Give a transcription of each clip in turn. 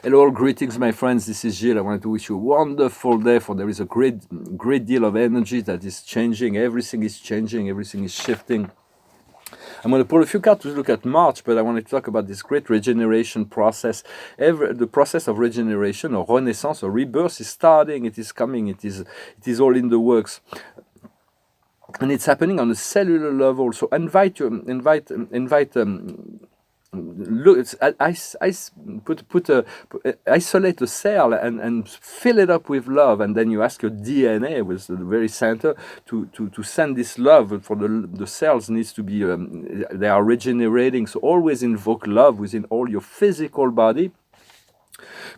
Hello, greetings, my friends. This is Gilles. I wanted to wish you a wonderful day, for there is a great deal of energy that is changing. Everything is changing. Everything is shifting. I'm going to pull a few cards to look at March, but I want to talk about this great regeneration process. The process of regeneration or renaissance or rebirth is starting. It is coming. It is all in the works. And it's happening on a cellular level. So look, isolate a cell and fill it up with love, and then you ask your DNA, with the very center, to send this love. For the cells needs to be they are regenerating. So always invoke love within all your physical body.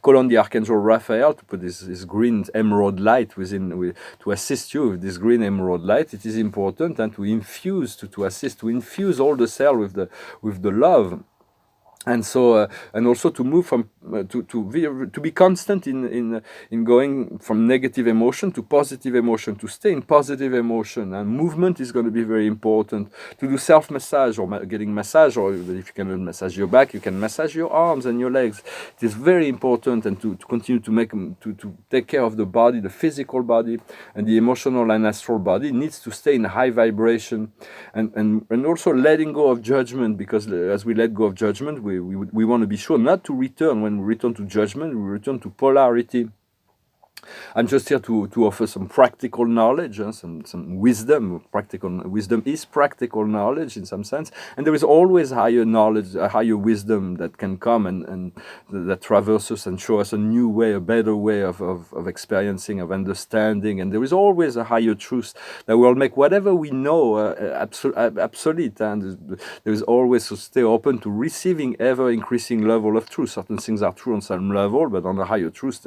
Call on the Archangel Raphael to put this green emerald light to assist you with this green emerald light. It is important, and to infuse, to assist, to infuse all the cell with the love. And so, and also to move from to be constant in going from negative emotion to positive emotion, to stay in positive emotion. And movement is going to be very important. To do self massage or getting massage, or if you cannot massage your back, you can massage your arms and your legs. It is very important, and to continue to take care of the body, the physical body, and the emotional and astral body needs to stay in high vibration, and also letting go of judgment, because as we let go of judgment, we want to be sure not to return. When we return to judgment, we return to polarity. I'm just here to offer some practical knowledge, some wisdom. Practical wisdom is practical knowledge in some sense, and there is always higher knowledge, a higher wisdom that can come and that traverses and show us a new way, a better way of experiencing, of understanding. And there is always a higher truth that will make whatever we know obsolete. And there is always to stay open to receiving ever increasing level of truth. Certain things are true on some level, but on a higher truth,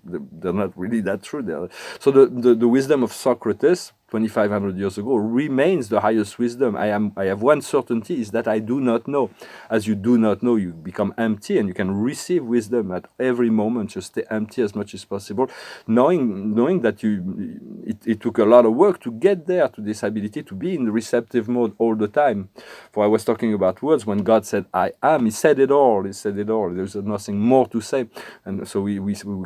they're not really that true. So the wisdom of Socrates 2,500 years ago remains the highest wisdom. I have one certainty, is that I do not know. As you do not know, you become empty, and you can receive wisdom at every moment. Just stay empty as much as possible, knowing that it took a lot of work to get there, to this ability to be in the receptive mode all the time. For I was talking about words. When God said I am, he said it all. There's nothing more to say. And so we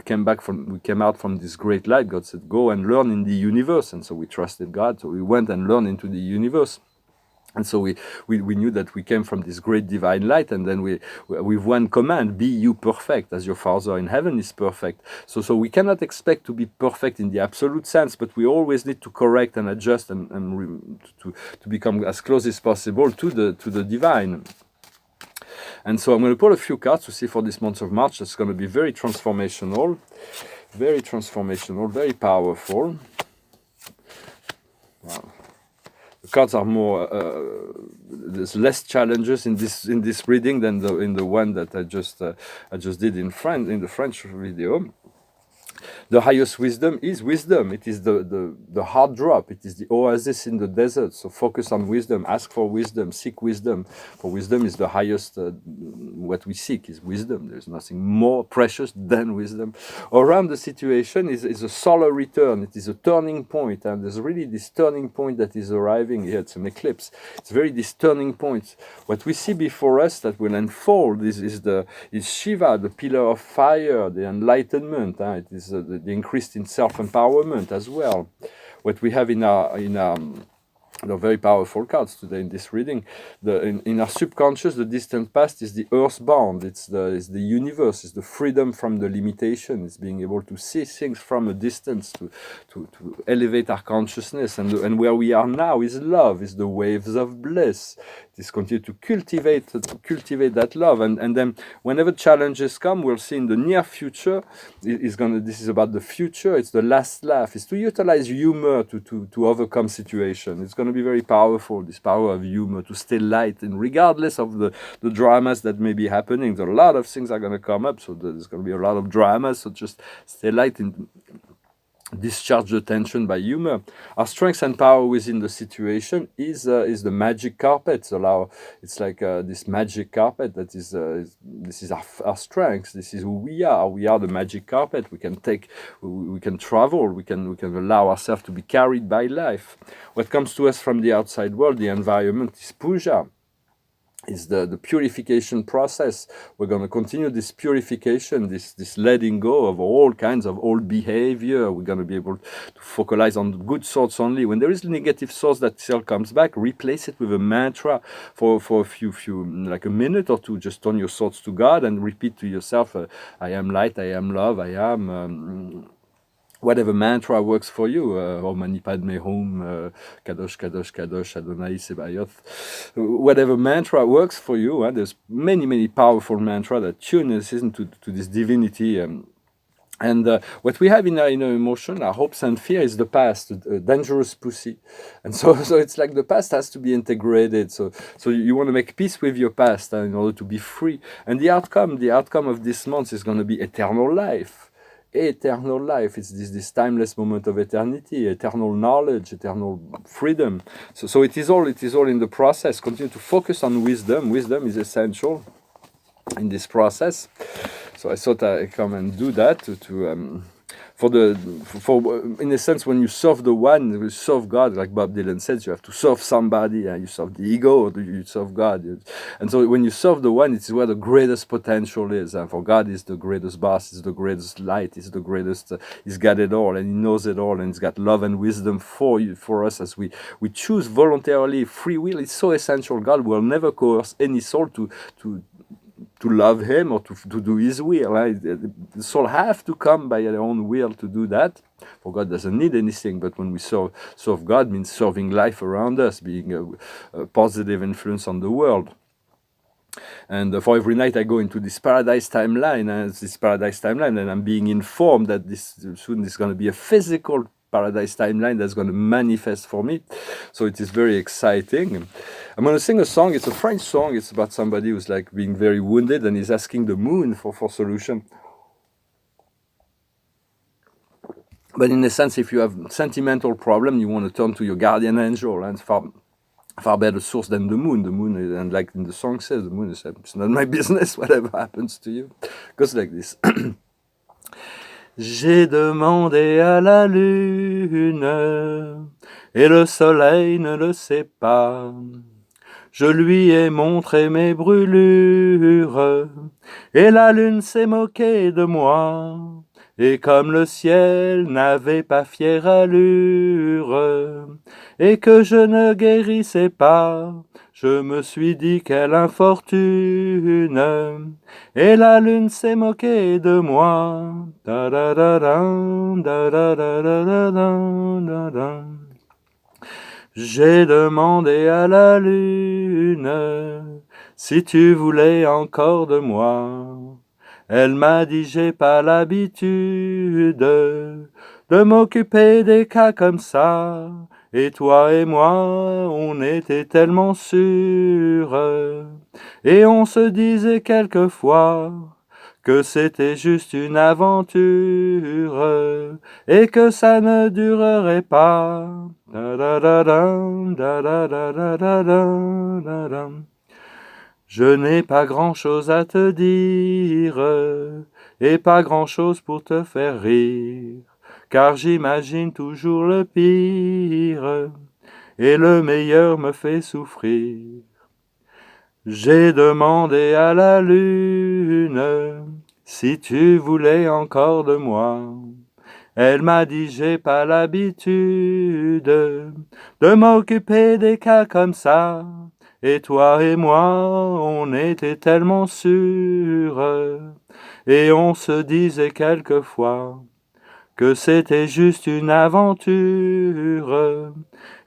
came out from this great light. God said, go and learn in the universe. And so we trusted God, so we went and learned into the universe. And so we knew that we came from this great divine light, and then with one command: be you perfect as your Father in heaven is perfect. So we cannot expect to be perfect in the absolute sense, but we always need to correct and adjust and to become as close as possible to the divine. And so I'm going to pull a few cards to see for this month of March. That's going to be very transformational, very powerful. Wow. The cards are more. There's less challenges in this reading than in the one that I just did in the French video. The highest wisdom is wisdom. It is the hard drop. It is the oasis in the desert. So focus on wisdom. Ask for wisdom. Seek wisdom. For wisdom is the highest. What we seek is wisdom. There's nothing more precious than wisdom. Around the situation is a solar return. It is a turning point. And there's really this turning point that is arriving here. It's an eclipse. It's very this turning point. What we see before us that will unfold is Shiva, the pillar of fire, the enlightenment. It is the increase in self-empowerment as well. What we have in the very powerful cards today in this reading, in our subconscious, the distant past is the earthbound. It's the universe. It's the freedom from the limitation. It's being able to see things from a distance, to elevate our consciousness. And where we are now is love. Is the waves of bliss. It is continue to cultivate that love. And then whenever challenges come, we'll see in the near future. This is about the future. It's the last laugh. It's to utilize humor to overcome situation. It's going to be very powerful, this power of humor, to stay light, and regardless of the dramas that may be happening, there are a lot of things are going to come up, so there's going to be a lot of drama, so just stay light and discharge the tension by humor. Our strength and power within the situation is the magic carpet. It's like this magic carpet that is this is our strength. This is who we are. We are the magic carpet. We can travel. We can allow ourselves to be carried by life. What comes to us from the outside world, the environment, is puja. is the purification process. We're going to continue this purification, this letting go of all kinds of old behavior. We're going to be able to focalize on good thoughts only. When there is negative thoughts that still comes back, replace it with a mantra for a few like a minute or two. Just turn your thoughts to God and repeat to yourself, I am light, I am love, I am... whatever mantra works for you, Om Mani Padme Hum, Kadosh, Kadosh, Kadosh, Adonai Sebayoth, whatever mantra works for you. There's many powerful mantras that tune us into to this divinity. And what we have in our emotion, our hopes and fear, is the past, a dangerous pussy. And so it's like the past has to be integrated. So you want to make peace with your past in order to be free. And the outcome of this month is going to be eternal life. Eternal life. It's this timeless moment of eternity, eternal knowledge, eternal freedom. So it is all in the process. Continue to focus on wisdom. Wisdom is essential in this process. So I thought I'd come and do that for in a sense, when you serve the one, you serve God, like Bob Dylan says, you have to serve somebody. You serve the ego, or you serve God. And so when you serve the one, it's where the greatest potential is. And for God is the greatest boss, is the greatest light, is the greatest, he's got it all, and he knows it all, and he's got love and wisdom for us as we choose voluntarily. Free will is so essential. God will never coerce any soul to love him or to do his will. Right? The soul have to come by their own will to do that. For God doesn't need anything, but when we serve God means serving life around us, being a positive influence on the world. And for every night I go into this paradise timeline, and I'm being informed that soon is going to be a physical paradise timeline that's going to manifest for me. So it is very exciting. I'm going to sing a song. It's a French song. It's about somebody who's like being very wounded and is asking the moon for solution. But in a sense, if you have sentimental problem, you want to turn to your guardian angel, and far better source than the moon. The moon, and like in the song says, the moon is, it's not my business, whatever happens to you. It goes like this. J'ai demandé à la lune, et le soleil ne le sait pas. Je lui ai montré mes brûlures, et la lune s'est moquée de moi. Et comme le ciel n'avait pas fière allure, et que je ne guérissais pas, je me suis dit quelle infortune, et la lune s'est moquée de moi. Da da da da, da da da da da da da. J'ai demandé à la lune si tu voulais encore de moi. Elle m'a dit j'ai pas l'habitude de m'occuper des cas comme ça. Et toi et moi, on était tellement sûrs. Et on se disait quelquefois que c'était juste une aventure et que ça ne durerait pas. Da da da da, da da da da da da da. Je n'ai pas grand-chose à te dire, et pas grand-chose pour te faire rire, car j'imagine toujours le pire, et le meilleur me fait souffrir. J'ai demandé à la lune si tu voulais encore de moi. Elle m'a dit j'ai pas l'habitude de m'occuper des cas comme ça. Et toi et moi, on était tellement sûrs, et on se disait quelquefois que c'était juste une aventure,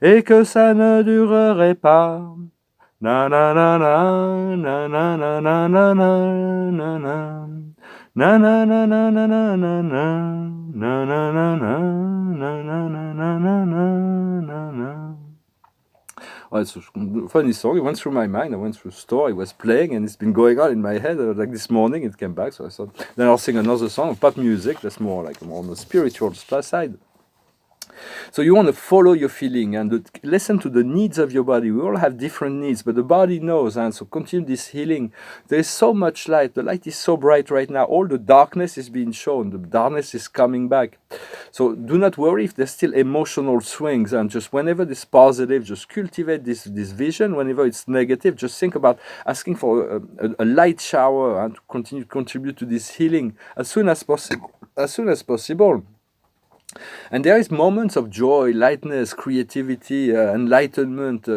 et que ça ne durerait pas. Na na na na na na na na na na na na. Na na na na na na na na na na na na na na na na. Oh, it's a funny song. It went through my mind. I went through a store. It was playing, and it's been going on in my head. Like this morning, it came back. So I thought, then I'll sing another song, pop music. That's more on the spiritual side. So you want to follow your feeling and listen to the needs of your body. We all have different needs, but the body knows. And so continue this healing. There is so much light. The light is so bright right now. All the darkness is being shown. The darkness is coming back. So do not worry if there's still emotional swings. And just whenever it's positive, just cultivate this vision. Whenever it's negative, just think about asking for a light shower and to continue to contribute to this healing as soon as possible. As soon as possible. And there is moments of joy, lightness, creativity, enlightenment,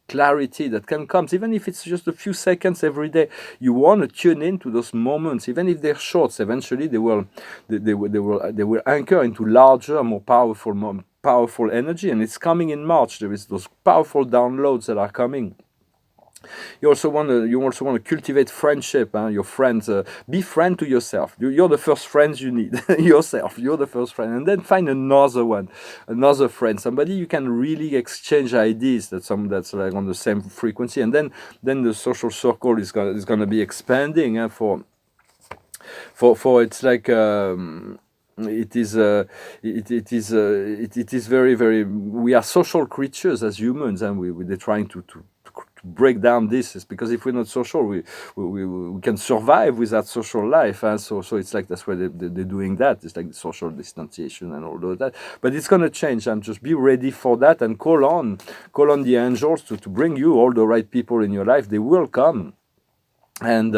clarity that can come, even if it's just a few seconds every day. You want to tune into those moments, even if they're short. Eventually, they will anchor into larger, more powerful energy. And it's coming in March. There is those powerful downloads that are coming. You also want to cultivate friendship. Your friends, be friend to yourself. You're the first friends you need. Yourself. You're the first friend, and then find another friend, somebody you can really exchange ideas. That's like on the same frequency, and then the social circle is gonna be expanding. For it's like. It is very, very. We are social creatures as humans, and they're trying to break down this. Is because if we're not social, we can survive without social life. So it's like that's why they're doing that. It's like social distanciation and all of that. But it's gonna change, and just be ready for that, and call on the angels to bring you all the right people in your life. They will come. And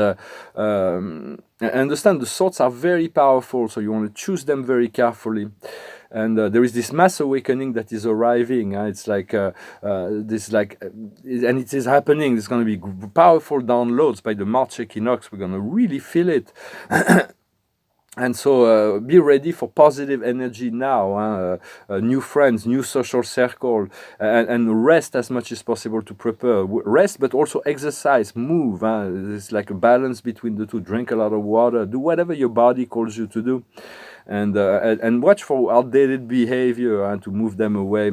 understand the thoughts are very powerful, so you want to choose them very carefully. And there is this mass awakening that is arriving. It's like and it is happening. There's going to be powerful downloads by the March equinox. We're going to really feel it. And so be ready for positive energy now, new friends, new social circle, and rest as much as possible to prepare. Rest, but also exercise, move. It's like a balance between the two. Drink a lot of water. Do whatever your body calls you to do. And watch for outdated behavior and to move them away.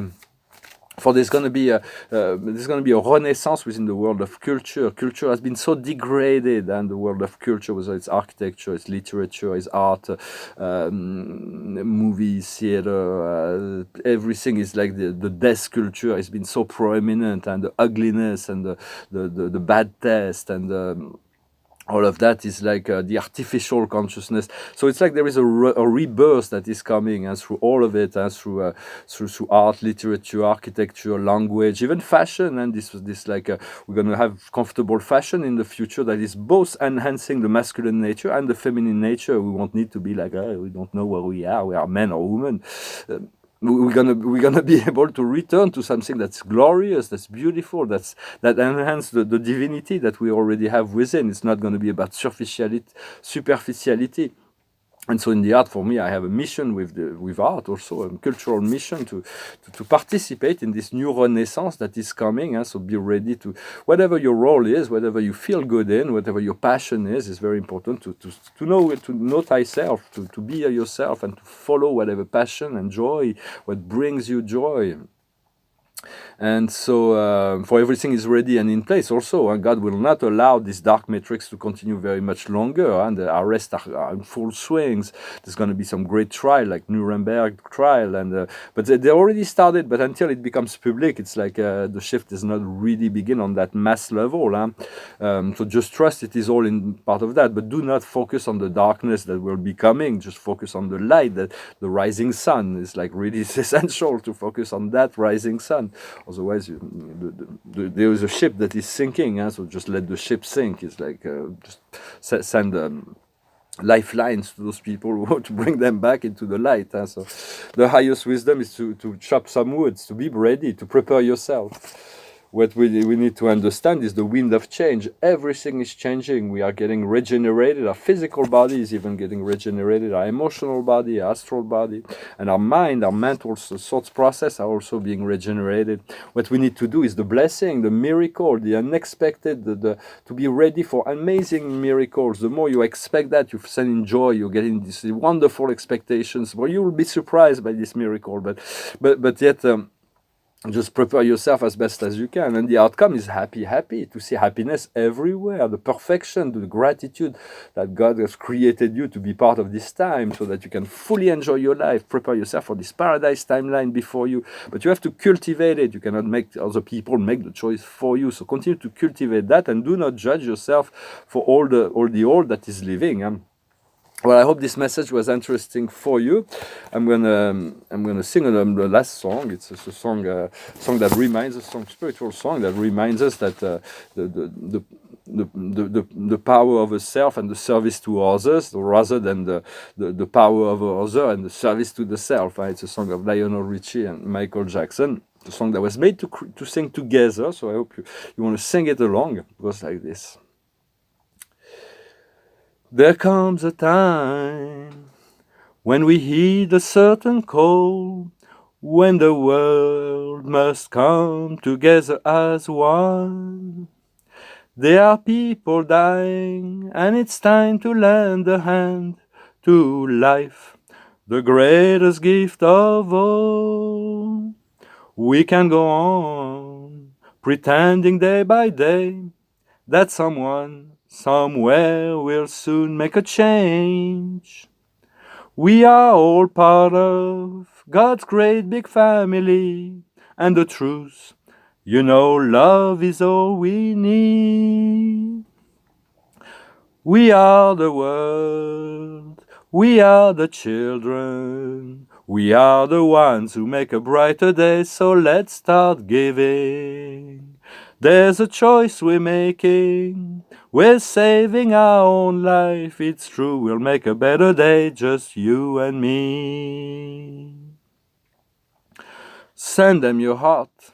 For there's going to be a renaissance within the world of culture. Culture has been so degraded, and the world of culture, whether it's architecture, it's literature, it's art, movies, theater, everything is like the death culture has been so prominent, and the ugliness and the bad taste and all of that is like the artificial consciousness. So it's like there is a rebirth that is coming, and through all of it, and through art, literature, architecture, language, even fashion. And this like we're going to have comfortable fashion in the future that is both enhancing the masculine nature and the feminine nature. We won't need to be like we don't know where we are men or women. We're gonna be able to return to something that's glorious, that's beautiful, that enhances the divinity that we already have within. It's not going to be about superficiality. And so in the art, for me, I have a mission with art, also a cultural mission to participate in this new renaissance that is coming. So be ready to, whatever your role is, whatever you feel good in, whatever your passion is very important to know thyself, to be yourself, and to follow whatever passion and joy, what brings you joy. And so for everything is ready and in place also, and God will not allow this dark matrix to continue very much longer, and the arrests are in full swings. There's going to be some great trial, like Nuremberg trial, and but they already started, but until it becomes public, it's like the shift does not really begin on that mass level. So just trust it is all in part of that, but do not focus on the darkness that will be coming. Just focus on the light, that the rising sun is like really essential to focus on that rising sun. Otherwise, there is a ship that is sinking, so just let the ship sink. It's like just send lifelines to those people to bring them back into the light. So the highest wisdom is to chop some woods, to be ready, to prepare yourself. What we need to understand is the wind of change. Everything is changing. We are getting regenerated. Our physical body is even getting regenerated. Our emotional body, our astral body, and our mind, our mental thoughts process are also being regenerated. What we need to do is the blessing, the miracle, the unexpected, to be ready for amazing miracles. The more you expect that, you send in joy, you're getting these wonderful expectations. Well, you will be surprised by this miracle, but yet... just prepare yourself as best as you can, and the outcome is happy to see happiness everywhere, the perfection, the gratitude that God has created you to be part of this time, so that you can fully enjoy your life. Prepare yourself for this paradise timeline before you, but you have to cultivate it. You cannot make other people make the choice for you, so continue to cultivate that, and do not judge yourself for all the all that is living. Well, I hope this message was interesting for you. I'm gonna sing the last song. It's a song that reminds us, spiritual song that reminds us that the power of a self and the service to others, rather than the power of other and the service to the self. It's a song of Lionel Richie and Michael Jackson. It's a song that was made to sing together. So I hope you want to sing it along. It goes like this. There comes a time when we heed a certain call, when the world must come together as one. There are people dying, and it's time to lend a hand to life, the greatest gift of all. We can go on pretending day by day that someone somewhere will soon make a change. We are all part of God's great big family, and the truth, love is all we need. We are the world, we are the children, we are the ones who make a brighter day, so let's start giving. There's a choice we're making, we're saving our own life, it's true, we'll make a better day, just you and me. Send them your heart,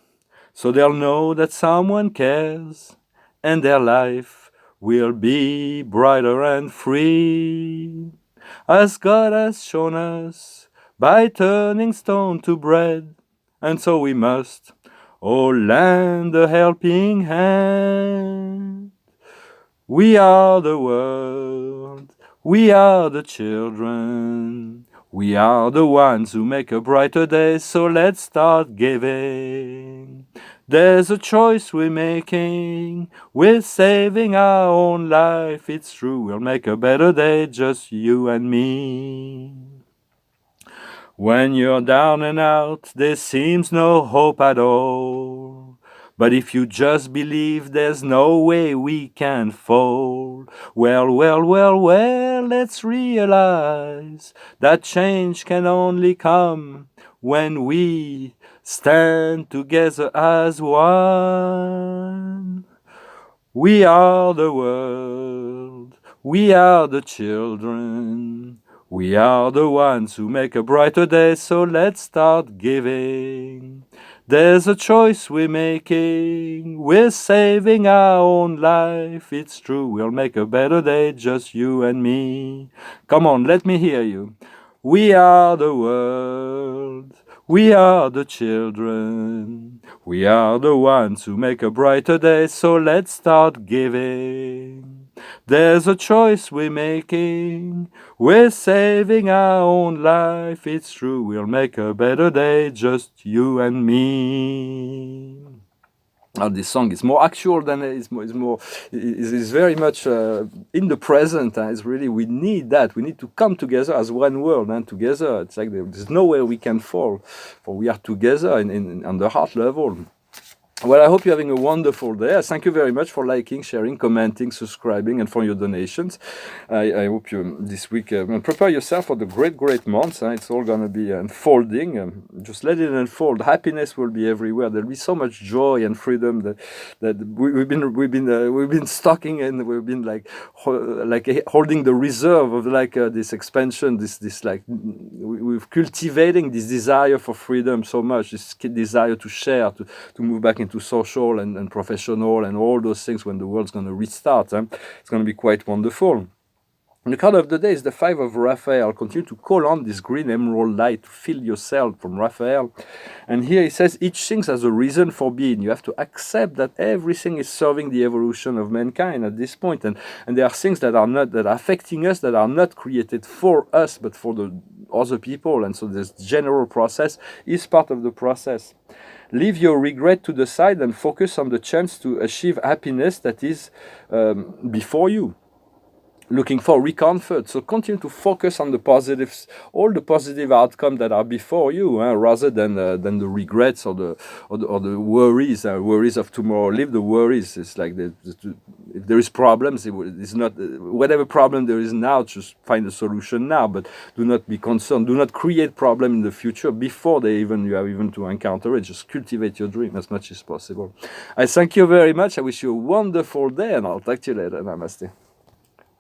so they'll know that someone cares, and their life will be brighter and free, as God has shown us, by turning stone to bread, and so we must lend a helping hand. We are the world, we are the children, we are the ones who make a brighter day, so let's start giving. There's a choice we're making, we're saving our own life, it's true, we'll make a better day, just you and me. When you're down and out, there seems no hope at all. But if you just believe, there's no way we can fall. Well, let's realize that change can only come when we stand together as one. We are the world, we are the children, we are the ones who make a brighter day, so let's start giving. There's a choice we're making, we're saving our own life, it's true, we'll make a better day, just you and me. Come on, let me hear you. We are the world, we are the children, we are the ones who make a brighter day, so let's start giving. There's a choice we're making, we're saving our own life, it's true, we'll make a better day, just you and me. This song is more actual than is very much in the present. It's really, we need that. We need to come together as one world, and together. It's like there's nowhere we can fall, for we are together on the heart level. Well, I hope you're having a wonderful day. Thank you very much for liking, sharing, commenting, subscribing, and for your donations. I hope you this week prepare yourself for the great months. It's all gonna be unfolding. Just let it unfold. Happiness will be everywhere. There'll be so much joy and freedom that we've been stocking, and we've been like holding the reserve of this expansion. We're cultivating this desire for freedom so much. This desire to share, to move back into social and professional and all those things when the world's going to restart. It's going to be quite wonderful. And the card of the day is the 5 of Raphael. Continue to call on this green emerald light to fill yourself from Raphael. And here he says, each thing has a reason for being. You have to accept that everything is serving the evolution of mankind at this point. And there are things that are affecting us, that are not created for us, but for the other people. And so this general process is part of the process. Leave your regret to the side and focus on the chance to achieve happiness that is before you. Looking for recomfort, so continue to focus on the positives, all the positive outcomes that are before you, rather than the regrets or the worries, worries of tomorrow. Leave the worries. It's like if there is problems, it's not whatever problem there is now. Just find a solution now, but do not be concerned. Do not create problem in the future before you have even to encounter it. Just cultivate your dream as much as possible. I thank you very much. I wish you a wonderful day, and I'll talk to you later. Namaste.